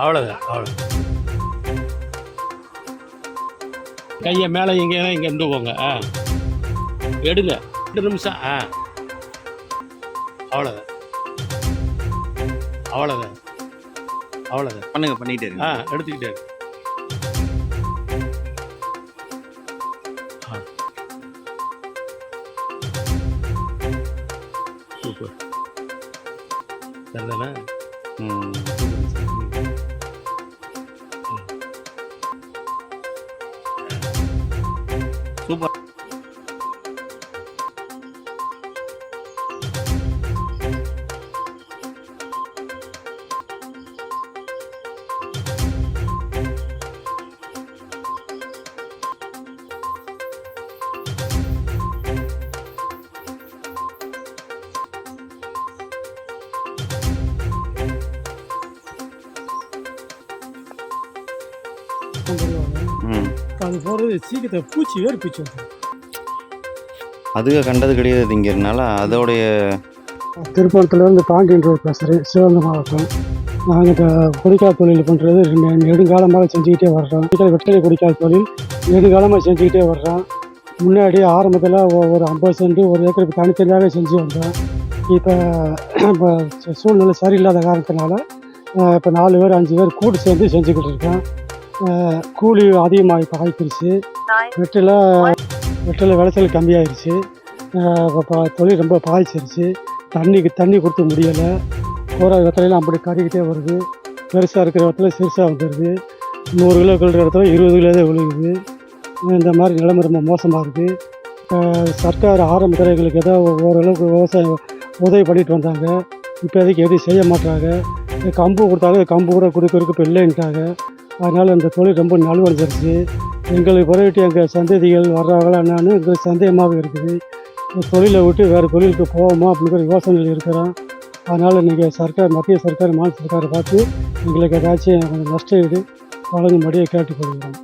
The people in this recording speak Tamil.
அவ்வளோதான் அவ்வளோ. கையை மேலே எங்கேனா இங்கே இருந்து போங்க. எடுங்க 2 நிமிஷம். அவ்வளோதான் அவ்வளோதான் அவ்வளோதான். பண்ணுங்க, பண்ணிகிட்டே இருக்கு. எடுத்துக்கிட்டே இருக்கு. சூப்பர் சரிதானே? சூப்பர். அது போகிறது சீக்கிரத்தை பூச்சி வேறு பூச்சி வந்துடும். அதுவே கண்டது கிடையாது திங்கிறதுனால அதோடைய. திருப்பணத்துலேருந்து பாண்டியன் ரோடு பேசுகிறேன், சிவகங்கை மாவட்டம். நாங்கள் இந்த கொடிக்கால் தொழில் பண்ணுறது நெடுங்காலமாக செஞ்சுக்கிட்டே வர்றோம். வெட்டலை கொடிக்கால் தொழில் நெடுங்காலமாக செஞ்சுக்கிட்டே வர்றோம். முன்னாடி ஆரம்பத்தில் ஒரு 50 சென்ட் 1 ஏக்கருக்கு தனித்தனியாக செஞ்சு வந்தோம். இப்போ சூழ்நிலை சரியில்லாத காரணத்தினால இப்போ 4 பேர் 5 பேர் கூட்டு சேர்ந்து செஞ்சுக்கிட்டு இருக்கோம். கூலி அதிகமாக இப்போ ஆகிப்பிருச்சு. வெற்றில விளைச்சல் கம்மியாகிடுச்சு. இப்போ தொழில் ரொம்ப பாதிச்சிருச்சு. தண்ணி கொடுத்து முடியலை. போகிற வெத்தலையெல்லாம் அப்படி கறிக்கிட்டே வருது. பெருசாக இருக்கிற இடத்துல சிறுசாக வந்துடுது. 100 கிலோ கிளற இடத்துல 20 கிலோ தான் விழுகுது. இந்த மாதிரி நிலைமை ரொம்ப மோசமாக இருக்குது. சர்க்கார் ஆரம்பத்தில் எங்களுக்கு ஏதோ ஓரளவுக்கு விவசாயம் உதவி பண்ணிட்டு வந்தாங்க. இப்போ எதுக்கு எதுவும் செய்ய மாட்டாங்க. கம்பு கொடுத்தாங்க, கம்பு கூட கொடுக்கறதுக்கு இப்போ இல்லைன்ட்டாங்க. அதனால் இந்த தொழில் ரொம்ப நலிவடைஞ்சிருச்சு. எங்களுக்கு பிறகு எங்கள் சந்ததிகள் வர்றாங்களா என்னான்னு எங்களுக்கு சந்தேகமாக இருக்குது. இந்த தொழிலை விட்டு வேறு தொழிலுக்கு போவோமா அப்படிங்கிற யோசனையில் இருக்கிறோம். அதனால் நீங்கள் மத்திய சர்க்கார் மாநில சர்க்காரை பார்த்து எங்களுக்கு ஏதாச்சும் நஷ்ட ஈடு வழங்கும்படியாக கேட்டுக்கொள்கிறோம்.